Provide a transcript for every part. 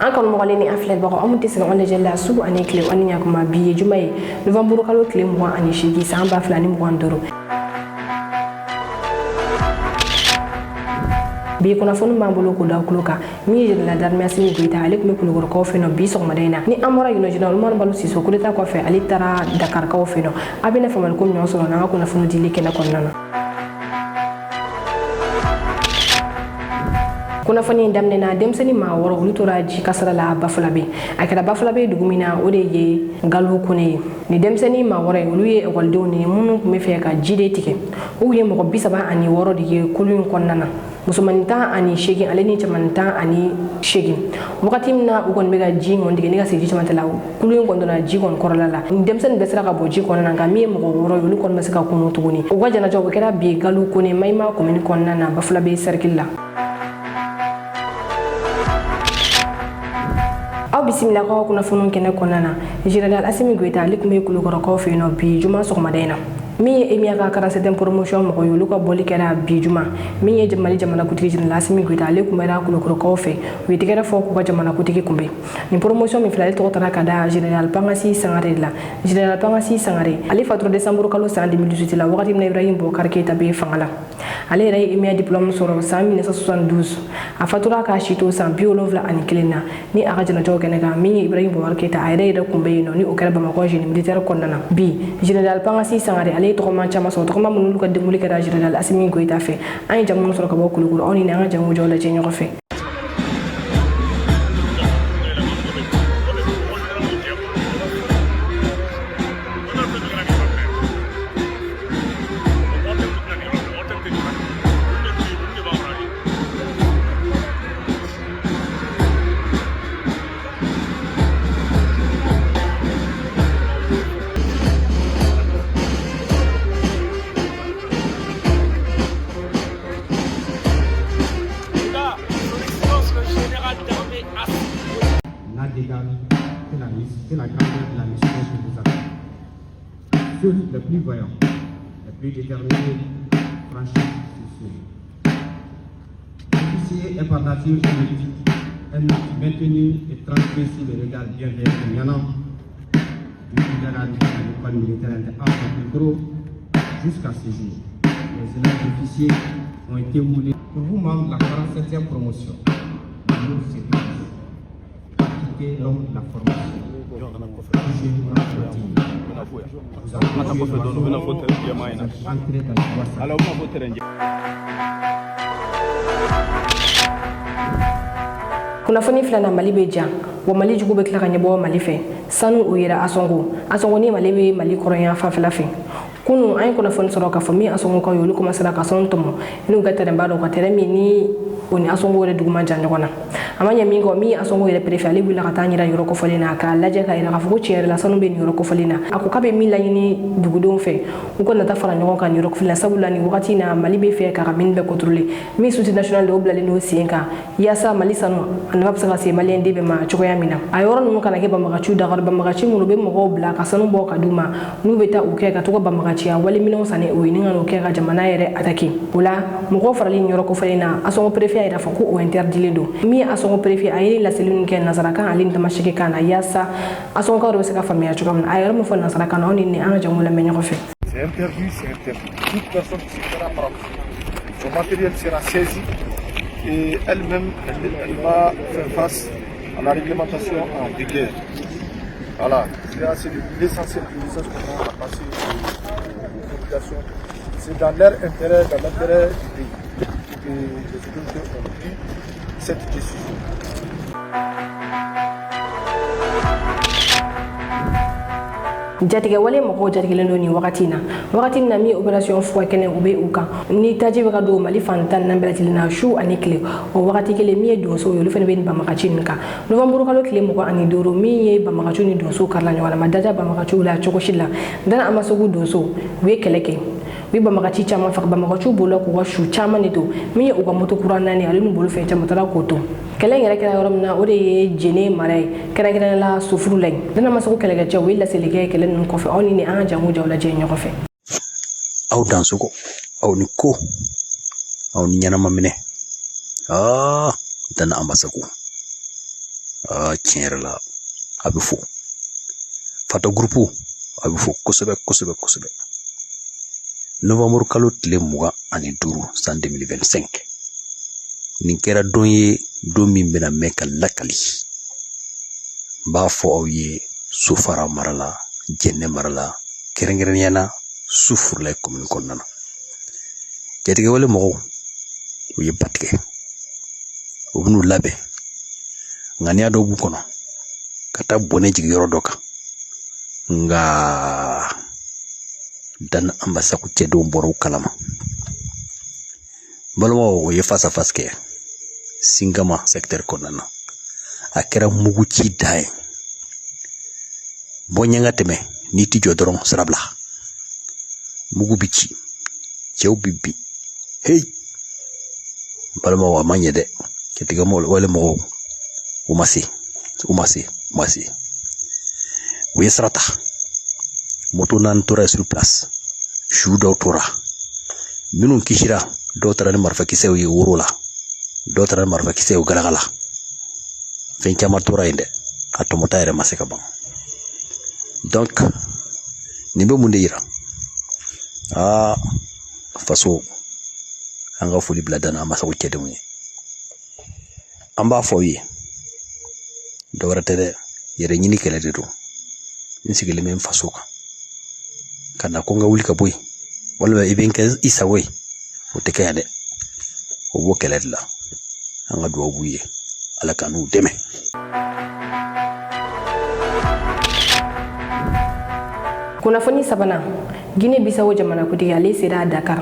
Encore mogale ni aflet bako amuti sen on jella subu ani kle ani yakuma biye jumay novembre kalo kle mo ani shigi samba flani mo ndoro bi kuna fonu mambolo ko daw kloka mi je la darme asini goita alek me kulo ko feno bi so madena ni amora yuno jina mo balu siso ko ta ko fe ali tara dakar ko feno abina famal ko nyo so na ko na fonu dili kena ko nana kuna fani damne na demseni ma woro lutoraji kasara la bafulabe akara bafulabe dugumina ode ye galu kune ni demseni ma woro uluye waldo ni munu me fe ka jide tike o ye mo bisaba ani woro de kulun konnana musumanta ani shegin aleni chamanta ani shegin wakati mna ukon mega jingo ndike niga seji chamanta la kulun kondona jigon korala demsen besra ka boji konnana ngami mo woro yulu kon masaka kunu tuguni o wajana jogo kera bi galu kune mayma ko min konnana bafulabe circle bismillah ko kuna funun kene konana general Assimi Goita likume kulo ko fe no bi juma so madena mi emia ka kara c'est promotion mo yulu ko boli kera bi juma mi ye jamali jamana kutiki general Assimi Goita likume ra kulo ko fe wi tigera fo ko jamana kutiki kumbe ni promotion mi flale to tara kada general Pangasi Sangare la general Pangasi Sangare ali fatro décembre kalo 2018 la wakati na Ibrahim Bokar Keita be fangala ale ray emia diplôme soro 1972 a fatura ka shito san biolove la anikelena ni aga jana joge nega mi Ibrahim Bokar Keita ayre da kumbe no ni o kala Bamako jeni militaire konnana bi general Pangasi Sangare ale to ma chama so to ma munul ko demuli ka general Assimi Goita fe ay jamun soro ka bokulu ko oni na nga jamu jola je ñoko fe c'est la grandeur de la mission que vous avez. Ceux les plus voyants, les plus déterminés, franchis ce seuil. Officier est par nature politique, un acte maintenu et transmis sous le regard bienveillant de Mianan, du fédéral de l'école militaire de Gros jusqu'à ce jour. Les élèves officiers ont été moulés. Pour vous, membres de la 47e promotion, nous, c'est quitter l'homme de la formation. kuna fani filana mali be jan wa mali jugu be kila ka nyebo mali fe sanu o yera asongo ni mali be mali koronya fa fela fe kunu ay kuna fon soro ka fami asongo ko yolu kuma sala ka son tomo inu gatere mbado ko tere mi ni oni asongo re duguma jan jogona amanya mingo mi asongo yere prefe ali wila kata nyira yoro ko folina ka laje ka ira ka fuko chere la sanu be ni yoro ko folina ako kabe mi la yini dugudon fe uko na ta fara nyogo kan yoro ko folina sabula ni wakati na mali be fe ka min be contrôler mi suti national de oblale no sienka yasa mali sanu anab sa se mali ndebe ma choko ya mina ayoro no kana ke ba magachu da garba magachi mu be mo obla ka sanu bo ka duma nu beta uke ka to ba magachi ya wali mino sane o ni ngano ke ka jamana yere ataki ula mo ko farali yoro ko folina asongo prefe ira fa ko o interdile do mi asongo prefe ayini la selune ke nazaraka alin tamashike kana yasa asongo ka robe se ka famia chukam ayoro mo fo nazaraka no ni anga jamula menyo ko fe. C'est interdit, c'est interdit. Toute personne qui se fera prendre, son matériel sera saisi et elle-même, elle va faire face à la réglementation en vigueur. Voilà, c'est l'essentiel du message qu'on a passé aux populations. C'est dans leur intérêt, dans l'intérêt du pays que les autorités ont pris cette décision. Jatige wale mako jatige lendo ni wakati na mi operation fwa kene ube uka ni tajibe ka do mali fantan na mbelati na shu anikle o wakati kele mi do so yolu fene be ba makachin ka novembre kalo kile moko ani doro mi ye ba makachuni do so karla nyala madaja ba makachu la choko shilla dana amasogu do so we keleke bi ba makachi chama fa ba makachu bolo ko shu chama ni do mi ye uga moto kurana ni alinu bolo fe chama tara koto kelen yere kala yorom na ode ye jene mare kala la sufuru leng dana masogu kelege che we la selege kelen nun ko fe oni ni an jamu jawla je nyoko fe aw dansugo aw ni ko aw ni nyana mamine dana ambasaku tiɲɛ yɛrɛ la a bɛ fo fata groupe a bɛ fo kosɛbɛ novembre kalo tile 25 san 2025 nin kɛra don ye don min bɛna mɛn ka lakali n b'a fɔ aw ye Sofara mara la Jɛnɛ mara la kɛrɛnkɛrɛnnenya la Sufurulayi commune kɔnɔna na jatigɛ wale mɔgɔw u ye ba tigɛ u bɛn'u labɛn ŋaniya dɔw b'u kɔnɔ ka taa bɔnɛ jigi yɔrɔ dɔ kan nka dan ambasaku cɛdenw bɔra u kalama balimaw o ye face à face kɛ Singama secteur kɔnɔna na a kɛra mugu ci da ye bɔ ɲɛnga tɛmɛ n'i ti jɔ dɔrɔn sirabila mugu bi ci cɛw bi bi hey balimaw a ma ɲɛ dɛ jatigɛ wale mɔgɔw u ma se u ye sara ta moto naani tora sur place su dɔw tora minnu kisira dɔw taara ni marifakisɛw ye woro la dɔw taara ni marifakisɛw galagala fɛn caman tora yen dɛ a tɔmɔta yɛrɛ ma se ka ban donc nin bɛ mun de yira faso an ka foli bila dana an masago cɛdenw ye an b'a fɔ ye dɔwɛrɛ tɛ dɛ yɛrɛ ɲini kɛlɛ de don n sigilen bɛ n faso kan ka na ko n ka wuli ka bɔ yen walima i bɛ n kɛ i sago ye o tɛ kɛ yan dɛ o b'o kɛlɛ de la an ka dugawu b'u ye ala ka n'u dɛmɛ. Kunnafoni sabanan Guinée Bissau jamanakuntigi ale sera a Dakar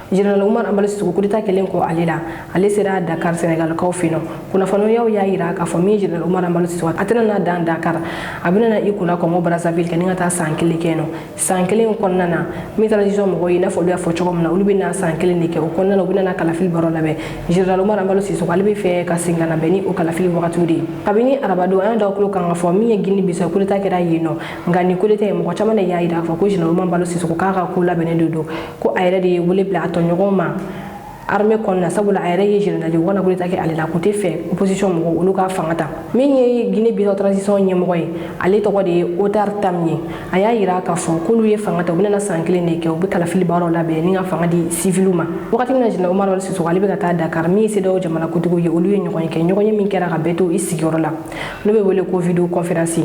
General Umar Amadu Sisoko kudeta kelen ko ale la ale sera a Dakar Senegal kaw fino kunnafoniyaw y'a yira k'a fɔ min General Umar Amadu Sisoko a tɛna na dan Dakar a bɛna na i kunna Congo Brazzaville kɛ ni ka taa san kelen kɛ yen san kelen kɔnɔna na min transition mɔgɔw ye i n'a fɔ olu y'a fɔ cogo min na olu bɛ na san kelen de kɛ o kɔnɔna na u bɛna na kalafili baro labɛn General Umar Amadu Sisoko ale bɛ fɛ ka segin ka na bɛn ni o kalafili wagatiw de ye kabini arabadon an y'a da tulo kan ka fɔ min ye Guinée Bissau kudeta kɛra yen nɔ nka nin kudeta ye mɔgɔ caman de y'a yira k'a fɔ ko General Umar Amadu Sisoko k'a ka ko labɛnnen de don ko a yɛrɛ de ye wele bila a tɔɲɔgɔnw ma armée kɔnɔna sabula a yɛrɛ ye général ye wana kudeta kɛ ale la kun tɛ fɛ opposition mɔgɔw olu ka fanga ta min ye Guinée Bissau transition ɲɛmɔgɔ ye ale tɔgɔ de ye Otar Tamie a y'a yira k'a fɔ k'olu ye fanga ta u bɛna san kelen de kɛ u bɛ kalafili baaraw labɛn ni ka fanga di civiliw ma wagati min na General Umar Amadu Sisoko ale bɛ ka taa Dakar min ye CEDEAO jamanakuntigiw ye olu ye ɲɔgɔn kɛ ɲɔgɔn ye min kɛra ka bɛɛ to i sigiyɔrɔ la n'o bɛ wele ko video conférence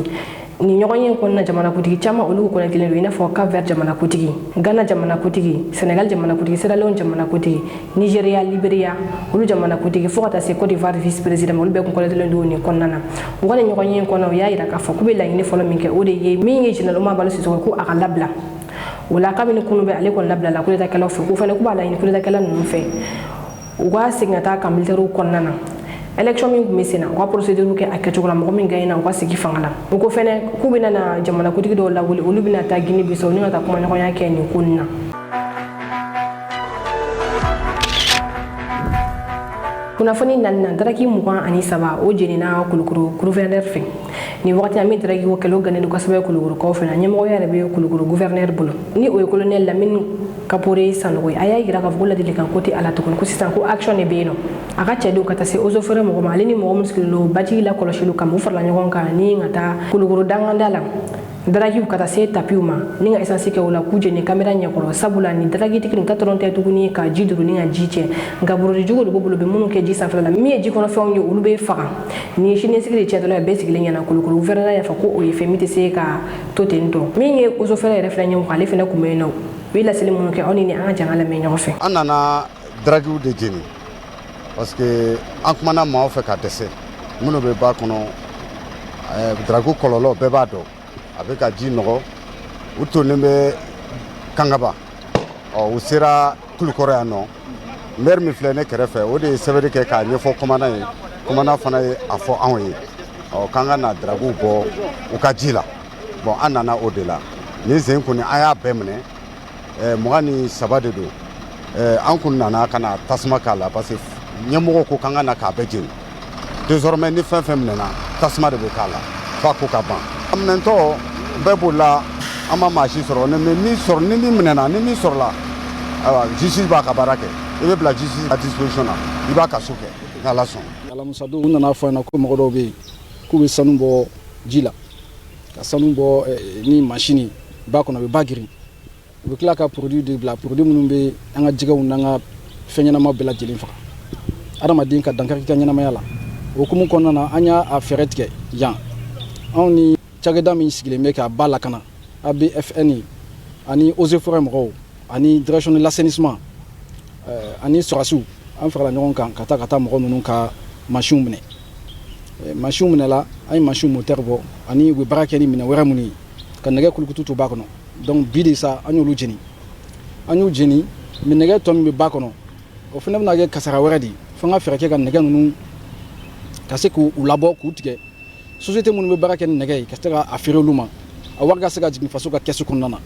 ni ɲɔgɔn ye kɔnɔna jamanakuntigi caman olu kɔnɛtilen don i n'a fɔ Cap Vert jamanakuntigi Ghana jamanakuntigi Senegal jamanakuntigi Sierra Leone jamanakuntigi Nigeria Liberia olu jamanakuntigi fo ka taa se Côte d'Ivoire vice président olu bɛɛ kun kɔnɛtilen don nin kɔnɔna na u ka nin ɲɔgɔn ye kɔnɔ u y'a yira k'a fɔ k'u bɛ laɲini fɔlɔ min kɛ o de ye min ye General Umar Amadu Sisoko ko a ka labila o la kabini kunu bɛ ale kɔni labila la kudetakɛlaw fɛ k'u fana k'u b'a laɲini kudetakɛla ninnu fɛ u ka segin ka taa ka militaires kɔnɔna na élection min kun bɛ sen na u ka procédure kɛ a kɛcogo la mɔgɔ min gagnera u ka sigi fanga la u ko fɛnɛ k'u bɛna na jamanakuntigi dɔw lawuli olu bɛna taa Guinée Bissau ni ka taa kuma ɲɔgɔnya kɛ nin ko nin na kunnafoni naaninan daraki 23 o jenina Kulukoro gouverneur fɛ ni wagati an bɛ daraki ko kɛlɛ o gannen don kosɛbɛ Kulukorukaw fɛ ɲɛmɔgɔya yɛrɛ bɛ Kulukoro gouverneur bolo ni o ye colonel Lamine Kapore Sanogo ye a y'a yira k'a fɔ ko ladilikan ko tɛ a la tuguni ko sisan ko action de bɛ yen nɔ a ka cɛdenw ka taa se eaux et forêts mɔgɔ ma ale ni mɔgɔ minnu sigilen don baji la kɔlɔsiliw kama u farala ɲɔgɔn kan ni ka taa Kulukoro danganda la darakiw ka taa se tapiw ma ni ka essence kɛ o la k'u jeni caméra ɲɛkɔrɔ sabula ni darakitigi nin ta dɔrɔn tɛ tuguni ka ji duru ni ka ji cɛ nka burudi jugu de b'u bolo bɛ minnu kɛ ji sanfɛla la min ye ji kɔnɔ fɛnw ye olu bɛ faga ni siniɲɛsigi de cɛ dɔrɔn bɛɛ sigilen ɲɛna Kulukoro gouverneur y'a fɔ ko o ye fɛn min tɛ se ka to ten tɔ min ye eaux et forêts yɛrɛ filɛ ɲɛmɔgɔ ale fɛnɛ kun bɛ yen nɔ u ye laseli minnu kɛ aw ni an ka janga lamɛn ɲɔgɔn fɛ an nana darakiw de jeni parce que an kumana maaw fɛ ka dɛsɛ minnu bɛ ba kɔnɔ darakiw kɔlɔlɔ bɛɛ b'a dɔn a bɛ ka ji nɔgɔ u tonnen bɛ Kangaba u sera Kulukɔrɔ yan nɔ maire min filɛ ne kɛrɛfɛ o de ye sɛbɛnni kɛ k'a ɲɛfɔ commandant ye commandant fana ye a fɔ anw ye k'an ka na darakiw bɔ u ka ji la bon an nana o de la nin sen kɔni an y'a bɛɛ minɛ 23 de don an kun nana ka na tasuma k'a la parce que ɲɛmɔgɔ ko k'an ka na k'a bɛɛ jeni désormais ni fɛn fɛn minɛna tasuma de bɛ k'a la f'a ko ka ban a minɛntɔ bɛɛ b'o la an ma maa si sɔrɔ ni min minɛna ni min sɔrɔla ayiwa justice b'a ka baara kɛ i bɛ bila justice à disposition na i b'a ka so kɛ ni Ala sɔnna. Alamusadenw u nana fɔ an ɲɛna ko mɔgɔ dɔw bɛ yen k'u bɛ sanu bɔ ji la ka sanu bɔ ni machine ba kɔnɔ a bɛ ba girin u bɛ tila ka produit de bila produit minnu bɛ an ka jɛgɛw n'an ka fɛn ɲɛnama bɛɛ lajɛlen faga adamaden ka dankari ka ɲɛnamaya la o hukumu kɔnɔna na an y'a fɛɛrɛ tigɛ yan anw ni cakɛda min sigilen bɛ k'a ba lakana ABFN ani Eaux et Forêts mɔgɔw ani direction de l'assainissement ani sɔrɔdasiw an farala ɲɔgɔn kan ka taa mɔgɔ ninnu ka machine minɛ machine minɛ la an ye machine moteur bɔ ani u bɛ baara kɛ ni minɛ wɛrɛ minnu ye ka nɛgɛ kulukutu to ba kɔnɔ donc bi de sa an y'olu jeni an y'u jeni mais nɛgɛ tɔ min bɛ ba kɔnɔ o fana bɛna kɛ kasara wɛrɛ de fo an ka fɛɛrɛ kɛ ka nɛgɛ ninnu ka se k'u labɔ k'u tigɛ société minnu bɛ baara kɛ ni nɛgɛ ye ka se ka feere olu ma a wari ka se ka jigin faso ka kɛsu kɔnɔna na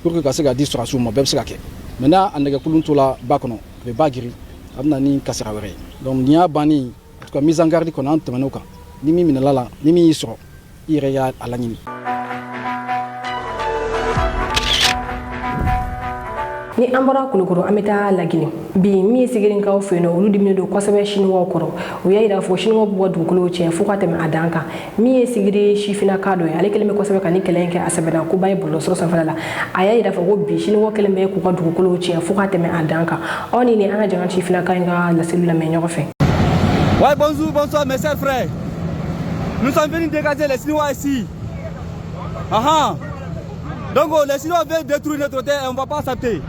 pour que ka se ka di sɔrɔdasiw ma bɛɛ bɛ se ka kɛ mais n'a nɛgɛ kulun to la ba kɔnɔ a bɛ ba giri a bɛ na ni kasara wɛrɛ ye donc nin y'a bannen en tout cas mise en garde kɔnɔ an tɛmɛn'o kan ni min minɛla la ni min y'i sɔrɔ i yɛrɛ y'a laɲini. ni an bɔra Kulukoro an bɛ taa Lagine bi min ye sigirinkaw fɛ yen nɔ olu diminen don kosɛbɛ siniwaw kɔrɔ u y'a yira fɔ siniwaw b'u ka dugukolo tiɲɛ fo ka tɛmɛ a dan kan min ye sigiri sifinaka dɔ ye ale kɛlen bɛ kosɛbɛ ka ni kɛlɛ in kɛ a sɛbɛnna ko ba ye bɔlɔsɔrɔ sanfɛla la a y'a yira fɔ ko bi siniwaw kɛlen bɛ k'u ka dugukolo tiɲɛ fo ka tɛmɛ a dan kan aw ni an ka jamana sifinaka in ka laseli lamɛn ɲɔgɔn fɛ. Ouais, bonsoir mes chers frères. Nous sommes venus dégager les Sinois ici. Donc les Sinois veulent détruire notre terre et on ne va pas accepter.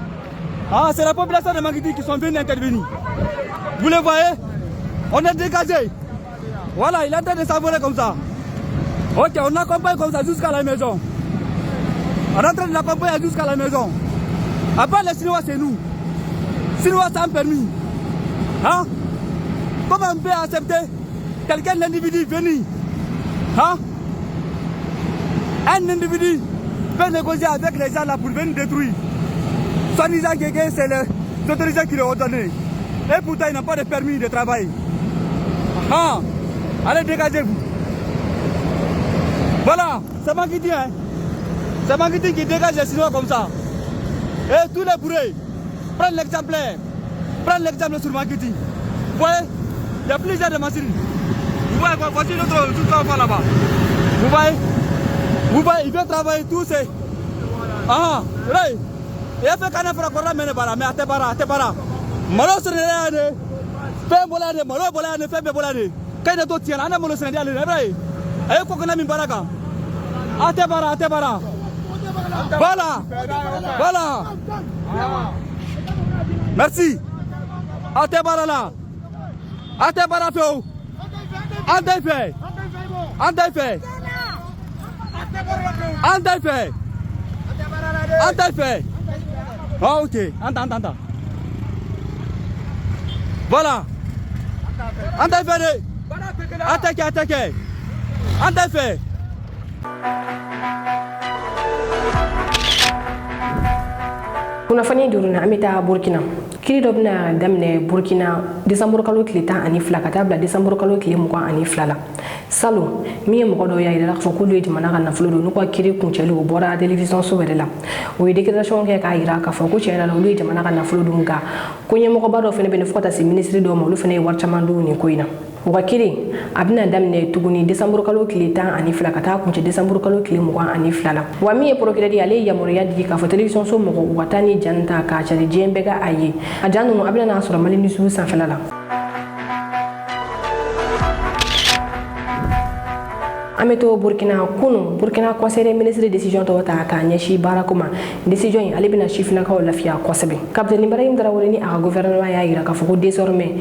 C'est la population de Mangiti qui sont venus intervenir. Vous les voyez? On est dégagé. Voilà, il est en train de savourer comme ça. Ok, on accompagne comme ça jusqu'à la maison. On est en train de l'accompagner jusqu'à la maison. Après les Sinois, c'est nous. Sinois sans permis. Comment on peut accepter quelqu'un d'individu venir? Un individu peut négocier avec les gens là pour venir détruire. Soit disant que c'est les autorités qui leur ont donné. Et pourtant, ils n'ont pas de permis de travail. Allez, dégagez-vous. Voilà, c'est Mangiti, hein. C'est Mangiti qui dégage les Sinois comme ça. Et tous les bourrés, prennent l'exemplaire. Prennent l'exemple sur Mangiti. Vous voyez? Il y a plusieurs de machines. Vous voyez, voici notre sous-enfant là-bas. Vous voyez, il vient travailler tous ces... Right. Il a fait qu'on a fait la mais à Tebara. Malo Sénégal, fait bolade, malo bolade, fait bolade. Quand il y a d'autres tiens, on a malo Sénégal, vrai. Et qu'on a mis baraka. À Tebara. Voilà. Merci. À Tebara là. Ate barafo. Ante fait. Ah ok. Anta. Voilà. Ante fait. Attaque. Ante fait. kunnafoni duruna an bɛ taa Burkina kiri dɔ bɛna daminɛ Burkina décembre kalo tile 12 ka taa bila décembre kalo tile 22 la Salon min ye mɔgɔ dɔw y'a yira k'a fɔ k'olu ye jamana ka nafolo don n'u ka kiri kuncɛli o bɔra télévision so wɛrɛ la o ye déclaration kɛ k'a yira k'a fɔ ko tiɲɛ yɛrɛ la olu ye jamana ka nafolo don nka ko ɲɛmɔgɔba dɔ fana bɛ yen fo ka taa se ministre dɔw ma olu fana ye wari caman don nin ko in na o ka kiri a bɛna daminɛ tuguni décembre kalo tile 12 ka taa kuncɛ décembre kalo tile 22 la wa min ye procureur ye ale ye yamaruya di k'a fɔ télévision so mɔgɔ u ka taa ni jan ta k'a cari diɲɛ bɛɛ ka a ye a jan ninnu a bɛna n'a sɔrɔ Mali News sanfɛla la an bɛ to Burkina conseil des ministres décision tɔgɔ ta k'a ɲɛsin baarako ma décision in ale bɛna sifinnakaw lafiya kosɛbɛ capitaine Ibrahim Traoré ni a ka gouvernement y'a yira k'a fɔ ko désormais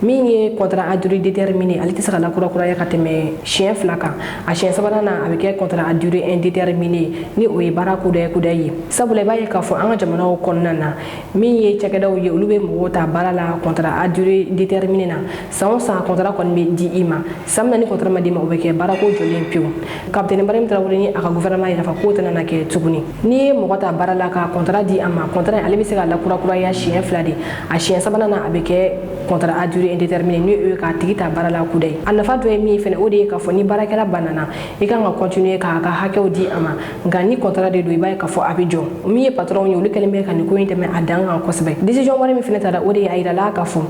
min ye contrat à durée déterminée ale tɛ se ka lakurakuraya ka tɛmɛ siɲɛ 2 kan a siɲɛ 3nan na a bɛ kɛ contrat à durée indéterminée ni o ye baara kudayi ye sabula i b'a ye k'a fɔ an ka jamanaw kɔnɔna na min ye cakɛdaw ye olu bɛ mɔgɔw ta baara la contrat à durée déterminée na san o san contrat kɔni bɛ di i ma san min na ni contrat ma di ma o bɛ kɛ baarako jɔlen pewu capitaine Ibrahim Traoré ni a ka gouvernement yira k'o tɛna na kɛ tuguni ni ye mɔgɔ ta baara la ka contrat di a ma contrat ale bɛ se ka lakurakuraya siɲɛ 2 de a siɲɛ 3nan na a bɛ kɛ contrat à durée indéterminée ni o ye k'a tigi ta baara la kudayi a nafa dɔ ye min fɛnɛ o de ye k'a fɔ ni baarakɛla banana i kan ka continuer k'a ka hakɛw di a ma nka ni contrat de don i b'a ye k'a fɔ a bɛ jɔ min ye patron ye olu kɛlen bɛ ka nin ko in tɛmɛ a dan kan kosɛbɛ décision wɛrɛ min fɛnɛ tara o de ye a yirala k'a fɔ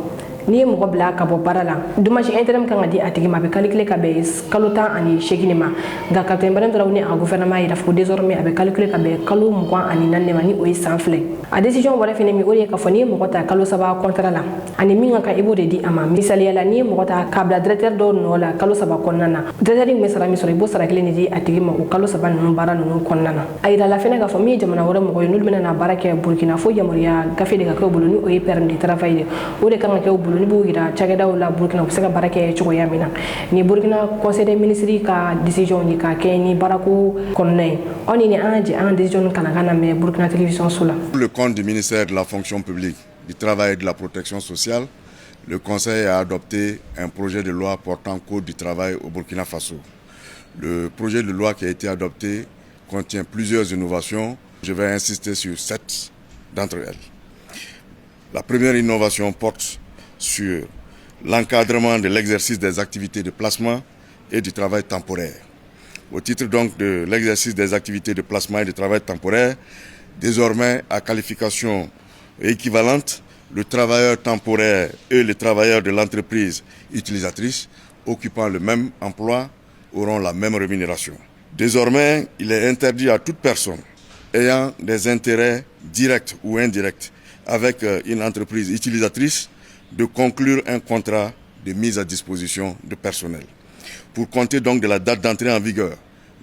n'i ye mɔgɔ bila ka bɔ baara la dommage interne kan ka di a tigi ma a bɛ calculer ka bɛn kalo 18 ma nka capitaine Ibrahim Traoré ni a gouvernement yira fɔ désormais a bɛ calculer ka bɛn kalo 24 ma ni o ye san filɛ a décision wɛrɛ fɛnɛ min o de ye k'a fɔ n'i ye mɔgɔ ta kalo 3 contrat la ani min ka kan i b'o de di a ma misaliya la n'i ye mɔgɔ ta k'a bila directeur dɔw nɔ la kalo 3 kɔnɔna na directeur in bɛ sara min sɔrɔ i b'o sara kelen de di a tigi ma o kalo 3 ninnu baara ninnu kɔnɔna na a yira la fɛnɛ k'a fɔ min ye jamana wɛrɛ mɔgɔ ye n'olu bɛna na baara kɛ Burkina fo yamaruya gafe de ka kɛ u bolo ni o ye permis de travail de o de kan ka kɛ u bolo ni b'o yira cakɛdaw la Burkina u bɛ se ka baara kɛ cogoya min na ni Burkina conseil des ministres ka décision ye ka kɛ ni baarako kɔnɔna ye aw ni an jɛ an décision kana ka na mɛn Burkina télévision so la. Pour le compte du ministère de la fonction publique, du travail et de la protection sociale, le Conseil a adopté un projet de loi portant code du travail au Burkina Faso. Le projet de loi qui a été adopté contient plusieurs innovations. Je vais insister sur 7 d'entre elles. La première innovation porte sur l'encadrement de l'exercice des activités de placement et du travail temporaire. Au titre donc de l'exercice des activités de placement et de travail temporaire, désormais à qualification équivalente, le travailleur temporaire et le travailleur de l'entreprise utilisatrice occupant le même emploi auront la même rémunération. Désormais, il est interdit à toute personne ayant des intérêts directs ou indirects avec une entreprise utilisatrice de conclure un contrat de mise à disposition de personnel. Pour compter donc de la date d'entrée en vigueur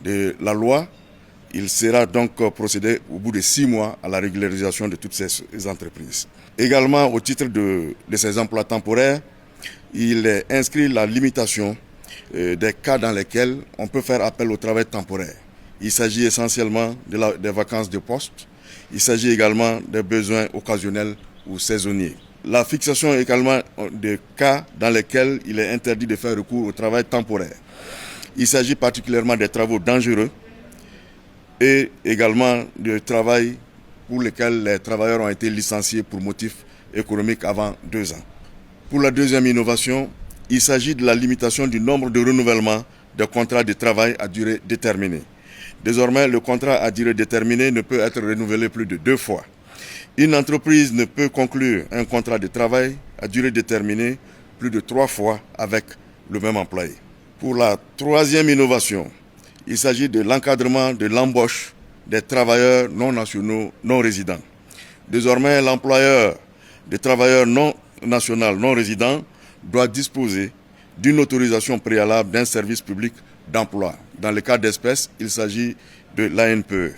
de la loi, il sera donc procédé au bout de 6 mois à la régularisation de toutes ces entreprises. Également, au titre de ces emplois temporaires, il est inscrit la limitation des cas dans lesquels on peut faire appel au travail temporaire. Il s'agit essentiellement des vacances de poste. Il s'agit également des besoins occasionnels ou saisonniers. La fixation également des cas dans lesquels il est interdit de faire recours au travail temporaire. Il s'agit particulièrement des travaux dangereux et également du travail pour lesquels les travailleurs ont été licenciés pour motifs économiques avant 2 ans. Pour la deuxième innovation, il s'agit de la limitation du nombre de renouvellements de contrats de travail à durée déterminée. Désormais, le contrat à durée déterminée ne peut être renouvelé plus de 2 fois. Une entreprise ne peut conclure un contrat de travail à durée déterminée plus de 3 fois avec le même employé. Pour la troisième innovation, il s'agit de l'encadrement de l'embauche des travailleurs non nationaux non résidents. Désormais, l'employeur des travailleurs non nationaux non résidents doit disposer d'une autorisation préalable d'un service public d'emploi. Dans le cas d'espèce, il s'agit de l'ANPE.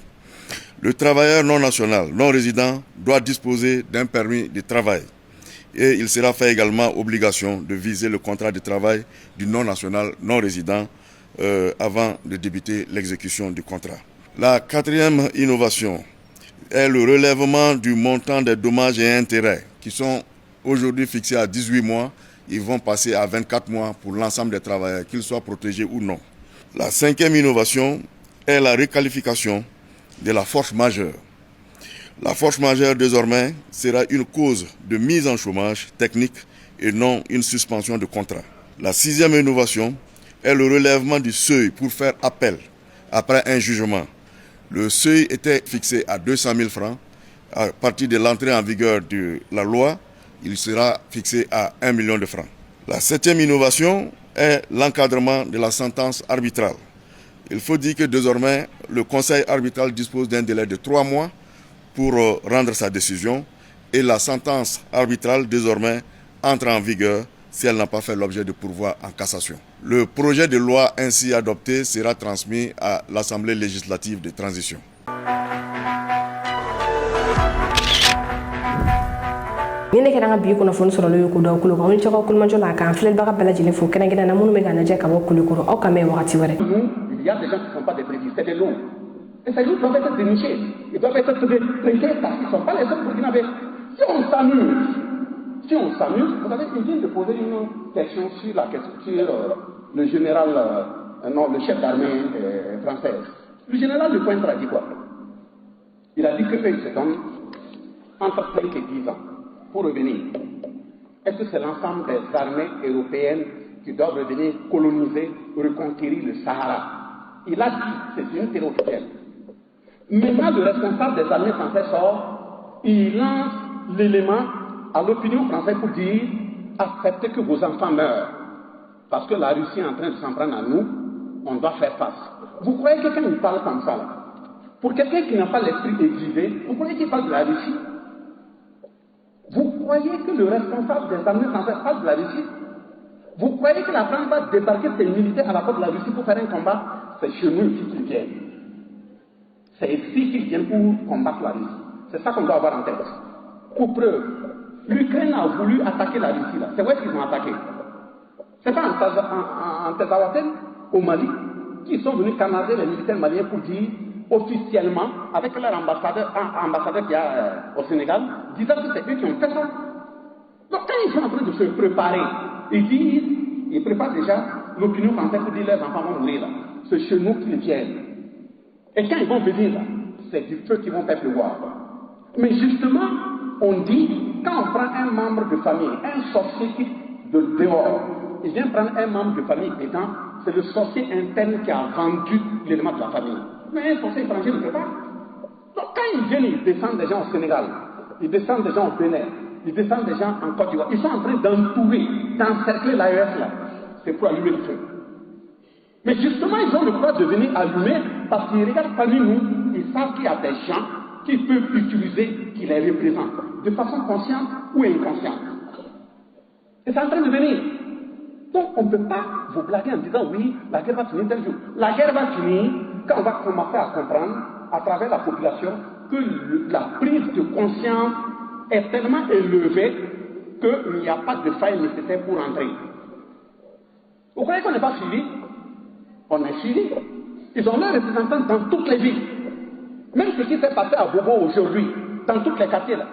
Le travailleur non national, non résident, doit disposer d'un permis de travail. Et il sera fait également obligation de viser le contrat de travail du non national, non résident avant de débuter l'exécution du contrat. La quatrième innovation est le relèvement du montant des dommages et intérêts qui sont aujourd'hui fixés à 18 mois. Ils vont passer à 24 mois pour l'ensemble des travailleurs, qu'ils soient protégés ou non. La cinquième innovation est la requalification de la force majeure. La force majeure, désormais, sera une cause de mise en chômage technique et non une suspension de contrat. La sixième innovation est le relèvement du seuil pour faire appel après un jugement. Le seuil était fixé à 200 000 francs. À partir de l'entrée en vigueur de la loi, il sera fixé à 1 million de francs. La septième innovation est l'encadrement de la sentence arbitrale. Il faut dire que désormais, le conseil arbitral dispose d'un délai de 3 mois pour rendre sa décision et la sentence arbitrale désormais entre en vigueur si elle n'a pas fait l'objet de pourvoi en cassation. Le projet de loi ainsi adopté sera transmis à l'Assemblée législative de transition. Ni kɛra ka bi kunnafoni sɔrɔlen ye ko dɔw kulo kan cɛ ka kulumajɔ la k'an filɛbaga bɛɛ lajɛlen fo kɛrɛnkɛrɛnnen na minnu bɛ ka lajɛ ka bɔ Kulukoro aw ka mɛn wagati wɛrɛ. Il y a des gens qui ne sont pas des prévis, c'est des loups. Et ces loups doivent être dénichés. Ils doivent être traités parce qu'ils ne sont pas les seuls burkinabés. Si on s'amuse, vous savez, il vient de poser une question sur le général, le chef d'armée française. Le général de Pointre a dit quoi? Il a dit que se donne entre 5 et 10 ans pour revenir. Est-ce que c'est l'ensemble des armées européennes qui doivent revenir coloniser, reconquérir le Sahara? Il a dit, c'est une théorie officielle. Maintenant, le responsable des armées françaises sort, il lance l'élément à l'opinion française pour dire acceptez que vos enfants meurent parce que la Russie est en train de s'en prendre à nous, on doit faire face. Vous croyez que quand il parle comme ça, là, pour quelqu'un qui n'a pas l'esprit aiguisé, vous croyez qu'il parle de la Russie? Vous croyez que le responsable des armées françaises parle de la Russie? Vous croyez que la France va débarquer ses militaires à la porte de la Russie pour faire un combat? C'est chez nous ici qu'ils viennent. C'est ici qu'ils viennent pour combattre la Russie. C'est ça qu'on doit avoir en tête. Pour preuve, l'Ukraine a voulu attaquer la Russie là. C'est où est-ce qu'ils ont attaqué? C'est pas en Tazawaten, au Mali, qui sont venus canarder les militaires maliens pour dire officiellement, avec leur ambassadeur qui est au Sénégal, disant que c'est eux qui ont fait ça. Donc quand ils sont en train de se préparer, ils préparent déjà l'opinion française pour dire leurs enfants vont mourir là. C'est chez nous qu'ils viennent. Et quand ils vont venir là, c'est du feu qu'ils vont faire pleuvoir. Mais justement, on dit, quand on prend un membre de famille, un sorcier qui de dehors, il vient prendre un membre de famille étant, c'est le sorcier interne qui a vendu l'élément de la famille. Mais un sorcier étranger ne peut pas. Donc quand ils viennent, ils descendent des gens au Sénégal, ils descendent des gens au Bénin, ils descendent des gens en Côte d'Ivoire. Ils sont en train d'entourer, d'encercler l'AES là. C'est pour allumer le feu. Mais justement, ils ont le droit de venir allumer parce qu'ils regardent parmi nous, ils savent qu'il y a des gens qui peuvent utiliser, qui les représentent, de façon consciente ou inconsciente. Et c'est en train de venir. Donc on ne peut pas vous blaguer en disant oui, la guerre va finir tel jour. La guerre va finir quand on va commencer à comprendre, à travers la population, que la prise de conscience est tellement élevée qu'il n'y a pas de faille nécessaire pour entrer. Vous croyez qu'on n'est pas suivi? On est suivi. Ils ont leurs représentants dans toutes les villes. Même ce qui s'est passé à Bobo aujourd'hui, dans tous les quartiers là,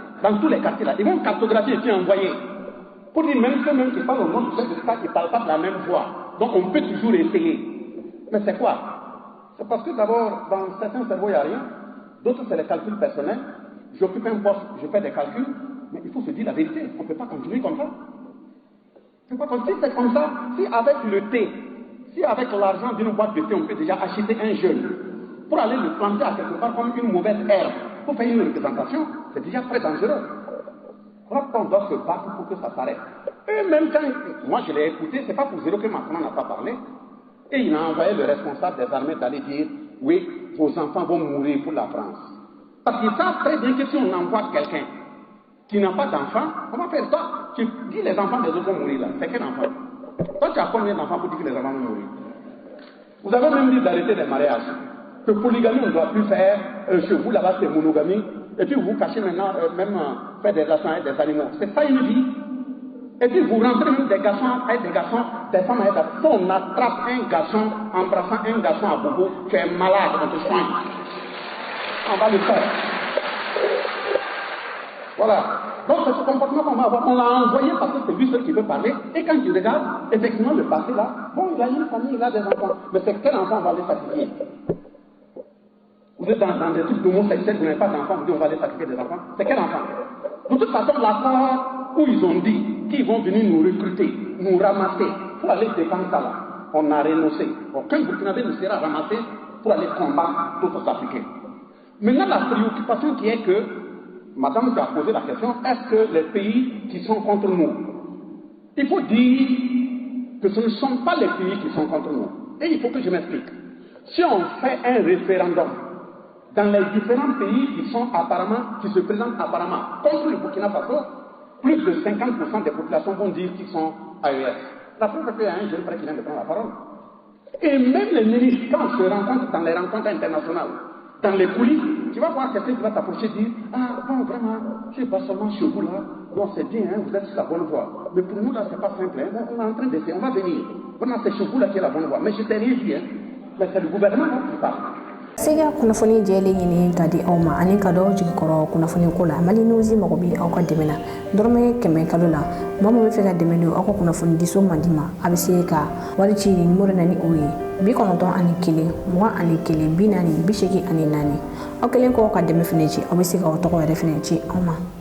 ils vont cartographier et puis envoyer. Pour dire même ceux qui parlent au nom du chef de l'État, ils ne parlent pas de la même voix. Donc on peut toujours essayer. Mais c'est quoi? C'est parce que d'abord, dans certains cerveaux, il n'y a rien. D'autres, c'est les calculs personnels. J'occupe un poste, je fais des calculs. Mais il faut se dire la vérité. On ne peut pas continuer comme ça. On ne peut pas continuer. Si c'est comme ça, si avec le thé, si avec l'argent d'une boîte de thé, on peut déjà acheter un jeune pour aller le planter à quelque part comme une mauvaise herbe, pour faire une représentation, c'est déjà très dangereux. On doit se battre pour que ça s'arrête. Et même quand, moi je l'ai écouté, c'est pas pour zéro que Macron n'a pas parlé. Et il a envoyé le responsable des armées d'aller dire, oui, vos enfants vont mourir pour la France. Parce qu'ils savent très bien que si on envoie quelqu'un qui n'a pas d'enfant, on va faire ça. Tu dis les enfants des autres vont mourir là. C'est quel enfant? Toi tu as combien d'enfants pour dire que les enfants vont mourir? Vous avez même dit d'arrêter les mariages. Que polygamie on ne doit plus faire, chez vous là-bas c'est monogamie. Et puis vous cachez maintenant, même faire des relations avec des animaux. C'est pas une vie. Et puis vous rentrez même des garçons avec des garçons, des femmes avec des garçons. Si on attrape un garçon embrassant un garçon à bobo, tu es malade, on te soigne. On va le faire. Voilà. Donc c'est ce comportement qu'on va avoir. On l'a envoyé parce que c'est lui seul qui veut parler. Et quand tu regardes, effectivement le passé là, bon il a une famille, il a des enfants. Mais c'est quel enfant on va les sacrifier? Vous êtes dans des trucs d'homosexuels, vous n'avez pas d'enfants, vous dites on va aller sacrifier des enfants. C'est quel enfant? De toute façon, la part où ils ont dit qu'ils vont venir nous recruter, nous ramasser pour aller défendre ça là, on a renoncé. Aucun Burkinabé ne sera ramassé pour aller combattre d'autres Africains. Maintenant, la préoccupation qui est que, madame qui a posé la question, est-ce que les pays qui sont contre nous, il faut dire que ce ne sont pas les pays qui sont contre nous. Et il faut que je m'explique. Si on fait un référendum, dans les différents pays qui se présentent apparemment contre le Burkina Faso, plus de 50% des populations vont dire qu'ils sont AES. La preuve est qu'il y a un jeune frère qui vient de prendre la parole. Et même les ministres, quand on se rencontre dans les rencontres internationales, dans les coulisses, tu vas voir quelqu'un qui va t'approcher et dire ah bon vraiment, je ne suis pas seulement chez vous là, bon c'est bien, hein, vous êtes sur la bonne voie. Mais pour nous là, c'est pas simple, hein. On est en train d'essayer, on va venir. Vraiment c'est chez vous là qui est la bonne voie. Mais je t'ai rien dit, hein. Mais c'est le gouvernement qui parle. Sega kunnafoni jeli ñini kadi awma ani kado jigi koro kunnafoni ko la mali nuzi mako bi aw ka demena dorme keme kado la mamo be fe ka demeno ako kunnafoni diso mandima abise ka wali ci numéro nani oyi bi kono ton ani kili moi ani kili binani bisheki ani nani o kelen ko ka deme fene ci abise ka o to ko re fene ci awma